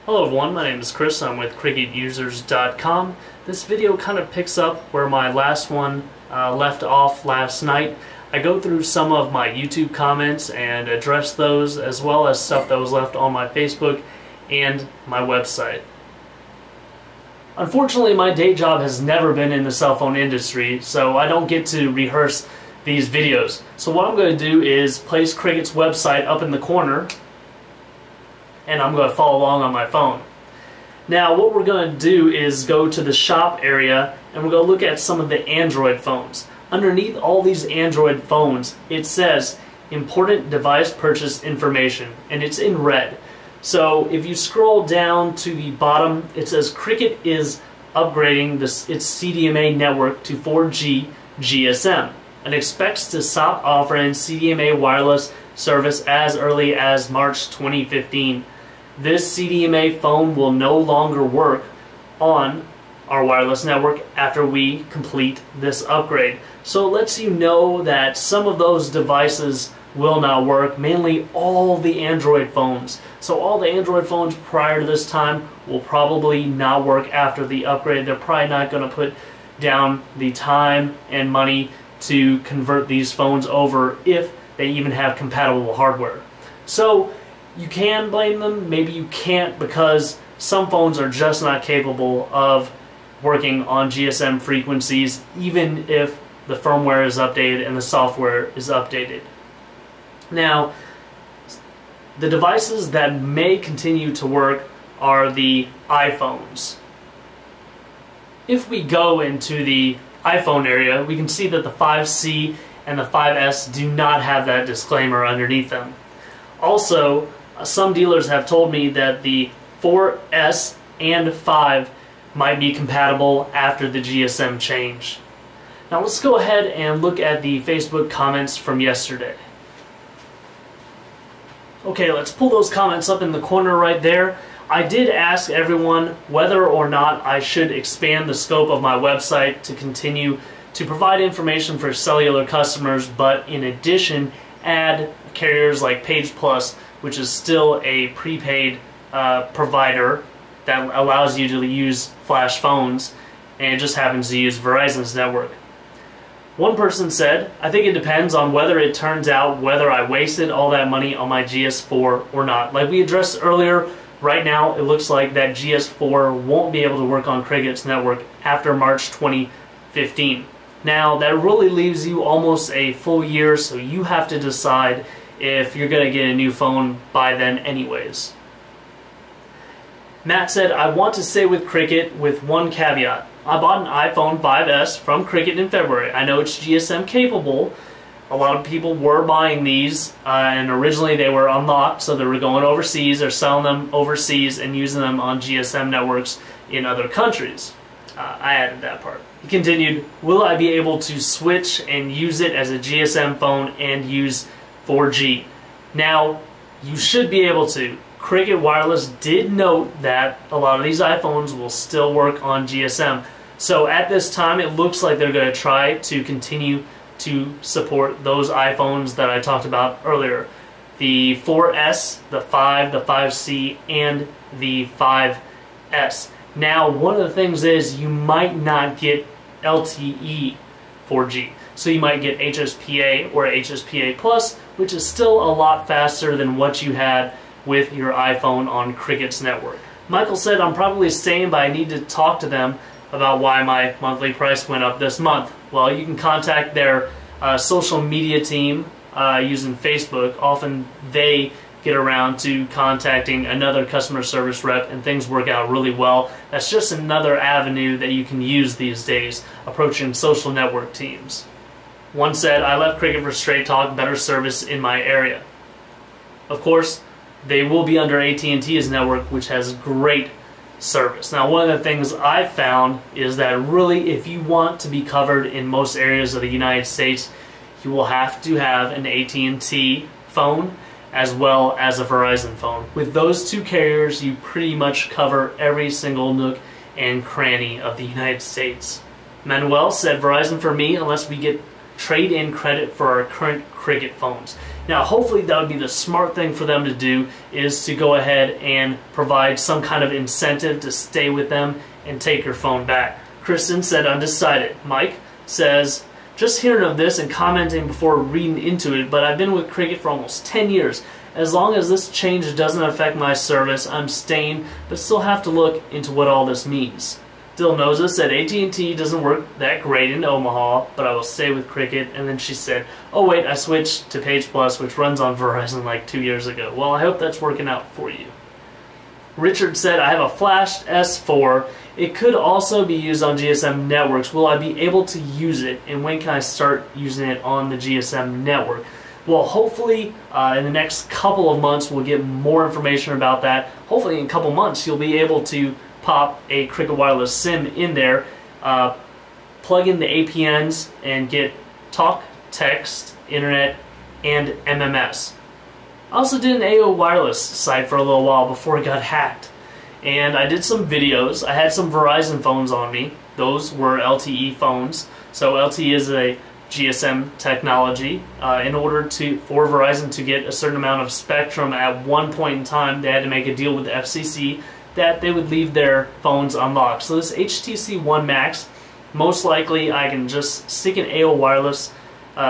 Hello everyone, my name is Chris. I'm with CricketUsers.com. This video kind of picks up where my last one left off last night. I go through some of my YouTube comments and address those, as well as stuff that was left on my Facebook and my website. Unfortunately, my day job has never been in the cell phone industry, so I don't get to rehearse these videos. So what I'm going to do is place Cricket's website up in the corner, and I'm going to follow along on my phone. Now what we're going to do is go to the shop area and we're going to look at some of the Android phones. Underneath all these Android phones it says important device purchase information, and it's in red. So if you scroll down to the bottom, it says Cricket is upgrading its CDMA network to 4G GSM and expects to stop offering CDMA wireless service as early as March 2015. This CDMA phone will no longer work on our wireless network after we complete this upgrade. So it lets you know that some of those devices will not work, mainly all the Android phones. So all the Android phones prior to this time will probably not work after the upgrade. They're probably not going to put down the time and money to convert these phones over if they even have compatible hardware. So you can blame them, maybe you can't, because some phones are just not capable of working on GSM frequencies even if the firmware is updated and the software is updated. Now, the devices that may continue to work are the iPhones. If we go into the iPhone area, we can see that the 5C and the 5S do not have that disclaimer underneath them. Also, some dealers have told me that the 4S and 5 might be compatible after the GSM change. Now let's go ahead and look at the Facebook comments from yesterday. Okay, let's pull those comments up in the corner right there. I did ask everyone whether or not I should expand the scope of my website to continue to provide information for cellular customers, but in addition add carriers like Page Plus, which is still a prepaid provider that allows you to use flash phones, and it just happens to use Verizon's network. One person said, I think it depends on whether it turns out whether I wasted all that money on my GS4 or not. Like we addressed earlier, right now it looks like that GS4 won't be able to work on Cricket's network after March 2015. Now that really leaves you almost a full year, so you have to decide if you're going to get a new phone by then anyways. Matt said, I want to stay with Cricket with one caveat. I bought an iPhone 5S from Cricket in February. I know it's GSM capable. A lot of people were buying these, and originally they were unlocked, so they were going overseas or selling them overseas and using them on GSM networks in other countries. I added that part. He continued, will I be able to switch and use it as a GSM phone and use 4G? Now, you should be able to. Cricket Wireless did note that a lot of these iPhones will still work on GSM. So at this time, it looks like they're going to try to continue to support those iPhones that I talked about earlier. The 4S, the 5, the 5C, and the 5S. Now, one of the things is you might not get LTE 4G. So you might get HSPA or HSPA Plus, which is still a lot faster than what you had with your iPhone on Cricket's network. Michael said, I'm probably staying, but I need to talk to them about why my monthly price went up this month. Well, you can contact their social media team using Facebook. Often they get around to contacting another customer service rep and things work out really well. That's just another avenue that you can use these days, approaching social network teams. One said, I left Cricket for Straight Talk, better service in my area. Of course, they will be under AT&T's network, which has great service. Now, one of the things I've found is that really, if you want to be covered in most areas of the United States, you will have to have an AT&T phone as well as a Verizon phone. With those two carriers, you pretty much cover every single nook and cranny of the United States. Manuel said, Verizon for me, unless we get trade-in credit for our current Cricket phones. Now hopefully that would be the smart thing for them to do, is to go ahead and provide some kind of incentive to stay with them and take your phone back. Kristen said undecided. Mike says, just hearing of this and commenting before reading into it, but I've been with Cricket for almost 10 years. As long as this change doesn't affect my service, I'm staying, but still have to look into what all this means. Dill Noza said at&t doesn't work that great in Omaha, but I will stay with Cricket. And then she said, oh wait, I switched to Page Plus, which runs on Verizon like 2 years ago. Well, I hope that's working out for you. Richard said, I have a flashed S4. It could also be used on GSM networks. Will I be able to use it, and when can I start using it on the GSM network? Well, hopefully in the next couple of months we'll get more information about that. Hopefully in a couple months you'll be able to pop a Cricket Wireless SIM in there, plug in the APNs, and get talk, text, internet, and MMS. I also did an AO Wireless site for a little while before it got hacked. And I did some videos. I had some Verizon phones on me. Those were LTE phones. So LTE is a GSM technology. In order for Verizon to get a certain amount of spectrum at one point in time, they had to make a deal with the FCC that they would leave their phones unlocked. So this HTC One Max, most likely I can just stick an AO Wireless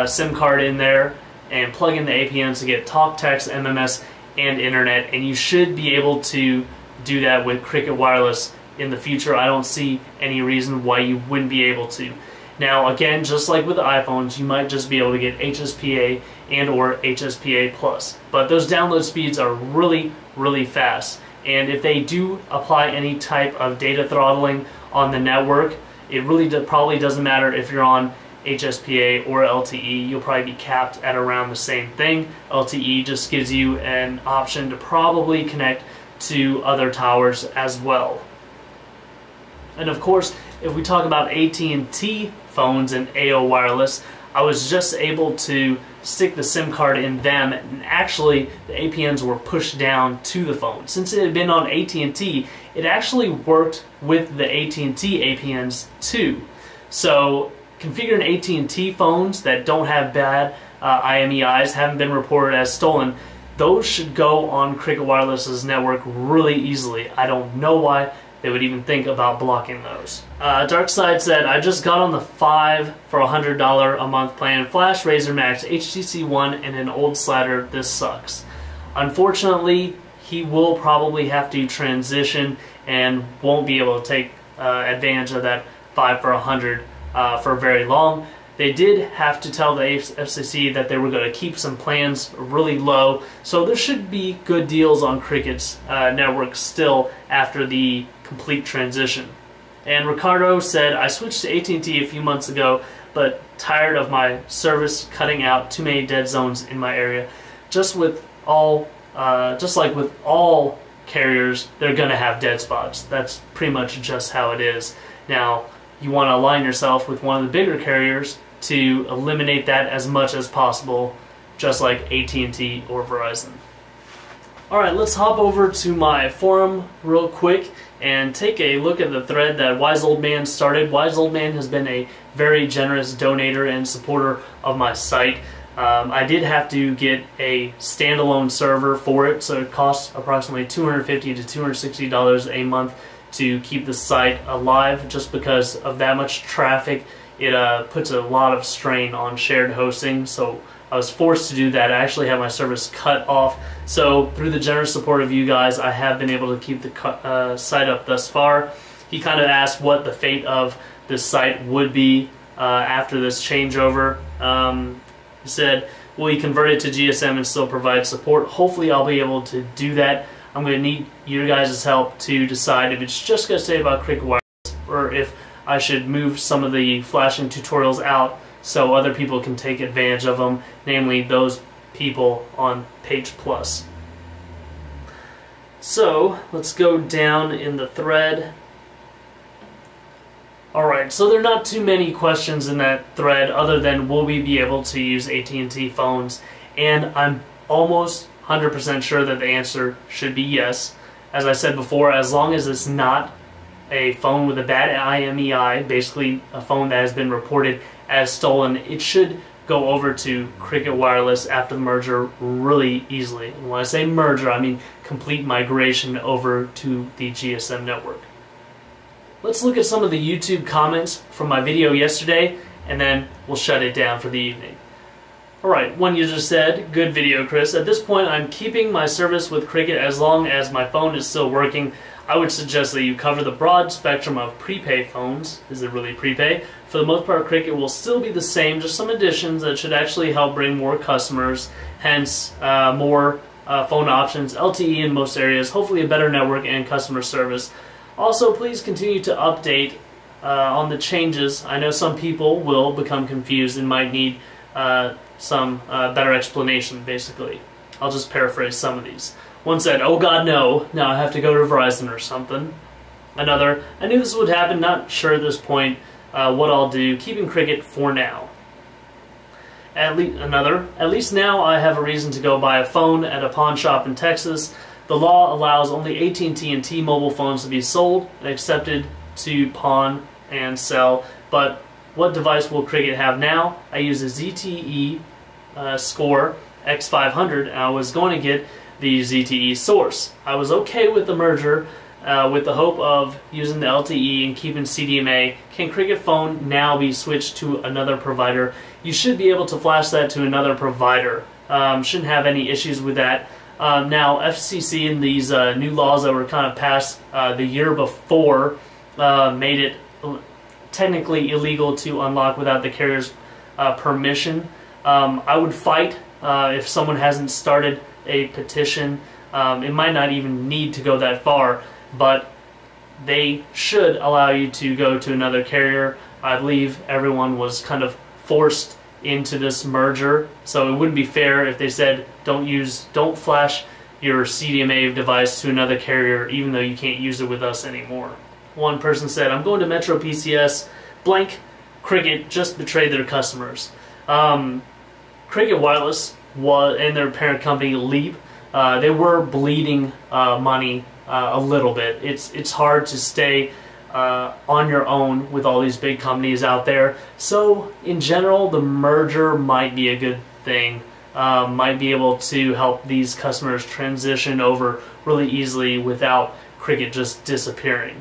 SIM card in there and plug in the APNs to get talk, text, MMS, and internet, and you should be able to do that with Cricket Wireless in the future. I don't see any reason why you wouldn't be able to. Now again, just like with the iPhones, you might just be able to get HSPA and or HSPA Plus, but those download speeds are really, really fast. And if they do apply any type of data throttling on the network, it really probably doesn't matter if you're on HSPA or LTE. You'll probably be capped at around the same thing. LTE just gives you an option to probably connect to other towers as well. And of course, if we talk about at&t phones and AO Wireless, I was just able to stick the SIM card in them, and actually the APNs were pushed down to the phone. Since it had been on at&t, it actually worked with the at&t APNs too. So configuring at&t phones that don't have bad IMEIs, haven't been reported as stolen, those should go on Cricket Wireless's network really easily. I don't know why they would even think about blocking those. Darkside said, I just got on the 5 for $100 a month plan, Flash, Razr Max, HTC One, and an old slider. This sucks. Unfortunately, he will probably have to transition and won't be able to take advantage of that 5 for $100 for very long. They did have to tell the FCC that they were going to keep some plans really low, so there should be good deals on Cricket's network still after the complete transition. And Ricardo said, I switched to at&t a few months ago, but tired of my service cutting out too many dead zones in my area. Just like with all carriers, they're going to have dead spots. That's pretty much just how it is. Now, you want to align yourself with one of the bigger carriers to eliminate that as much as possible, just like at&t or Verizon. Alright, let's hop over to my forum real quick and take a look at the thread that Wise Old Man started. Wise Old Man has been a very generous donator and supporter of my site. I did have to get a standalone server for it, so it costs approximately $250 to $260 a month to keep the site alive. Just because of that much traffic, it puts a lot of strain on shared hosting, so I was forced to do that. I actually had my service cut off, so through the generous support of you guys, I have been able to keep the site up thus far. He kind of asked what the fate of this site would be after this changeover. He said, will he convert it to GSM and still provide support? Hopefully I'll be able to do that. I'm going to need your guys' help to decide if it's just going to stay about Cricket Wireless or if I should move some of the flashing tutorials out so other people can take advantage of them, namely those people on Page Plus. So let's go down in the thread. Alright, so there are not too many questions in that thread other than will we be able to use at&t phones, and I'm almost 100% sure that the answer should be yes. As I said before, as long as it's not a phone with a bad IMEI, basically a phone that has been reported as stolen, it should go over to Cricket Wireless after the merger really easily. And when I say merger, I mean complete migration over to the GSM network. Let's look at some of the YouTube comments from my video yesterday, and then we'll shut it down for the evening. Alright, one user said, "Good video, Chris. At this point, I'm keeping my service with Cricket as long as my phone is still working. I would suggest that you cover the broad spectrum of prepay phones." Is it really prepay? "For the most part, Cricket will still be the same, just some additions that should actually help bring more customers, hence more phone options, LTE in most areas, hopefully a better network and customer service. Also, please continue to update on the changes. I know some people will become confused and might need some better explanation, basically." I'll just paraphrase some of these. One said, "Oh God, no. Now I have to go to Verizon or something." Another, "I knew this would happen, not sure at this point what I'll do. Keeping Cricket for now." Another, "At least now I have a reason to go buy a phone at a pawn shop in Texas. The law allows only AT&T and T-Mobile phones to be sold and accepted to pawn and sell. But what device will Cricket have now? I use a ZTE Score X500 and I was going to get the ZTE Source. I was okay with the merger with the hope of using the LTE and keeping CDMA. Can Cricket phone now be switched to another provider?" You should be able to flash that to another provider. Shouldn't have any issues with that. Now, FCC and these new laws that were kind of passed the year before made it technically illegal to unlock without the carrier's permission. I would fight if someone hasn't started a petition. It might not even need to go that far, but they should allow you to go to another carrier. I believe everyone was kind of forced into this merger, so it wouldn't be fair if they said don't flash your CDMA device to another carrier even though you can't use it with us anymore. One person said, "I'm going to Metro PCS, blank, Cricket just betrayed their customers." Cricket Wireless and their parent company Leap, they were bleeding money a little bit. It's hard to stay on your own with all these big companies out there. So in general, the merger might be a good thing. Might be able to help these customers transition over really easily without Cricket just disappearing.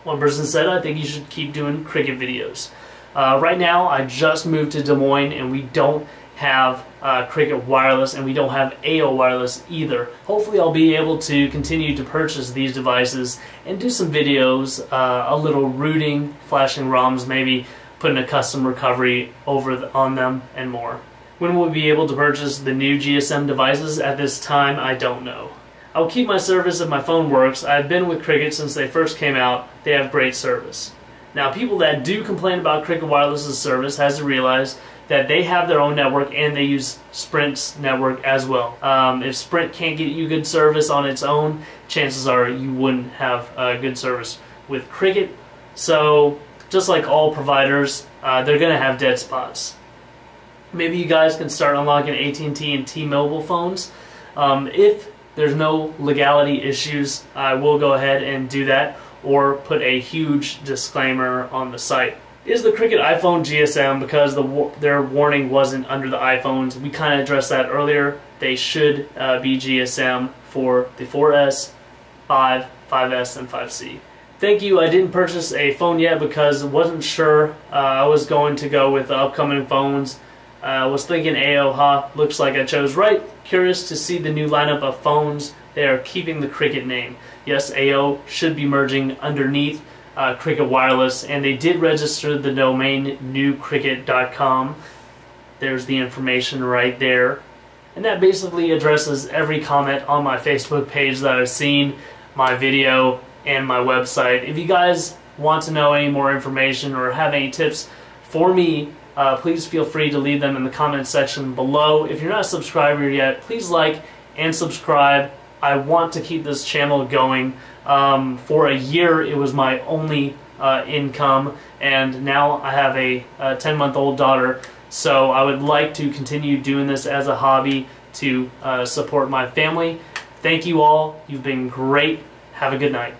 One person said, "I think you should keep doing Cricket videos." Right now, I just moved to Des Moines and we don't have Cricket Wireless and we don't have AO Wireless either. Hopefully I'll be able to continue to purchase these devices and do some videos, a little rooting, flashing ROMs, maybe putting a custom recovery on them and more. When we'll be able to purchase the new GSM devices at this time, I don't know. I'll keep my service if my phone works. I've been with Cricket since they first came out. They have great service. Now, people that do complain about Cricket Wireless's service has to realize that they have their own network and they use Sprint's network as well. If Sprint can't get you good service on its own, chances are you wouldn't have good service with Cricket. So, just like all providers, they're going to have dead spots. Maybe you guys can start unlocking AT&T and T-Mobile phones. If there's no legality issues, I will go ahead and do that, or put a huge disclaimer on the site. Is the Cricket iPhone GSM because their warning wasn't under the iPhones? We kind of addressed that earlier. They should be GSM for the 4S, 5, 5S, and 5C. Thank you. I didn't purchase a phone yet because I wasn't sure. I was going to go with the upcoming phones. I was thinking AO, looks like I chose right. Curious to see the new lineup of phones. They are keeping the Cricket name. Yes, AO should be merging underneath Cricket Wireless, and they did register the domain newcricket.com. There's the information right there. And that basically addresses every comment on my Facebook page that I've seen, my video, and my website. If you guys want to know any more information or have any tips for me, please feel free to leave them in the comment section below. If you're not a subscriber yet, please like and subscribe. I want to keep this channel going. For a year, it was my only income, and now I have a 10-month-old daughter, so I would like to continue doing this as a hobby to support my family. Thank you all. You've been great. Have a good night.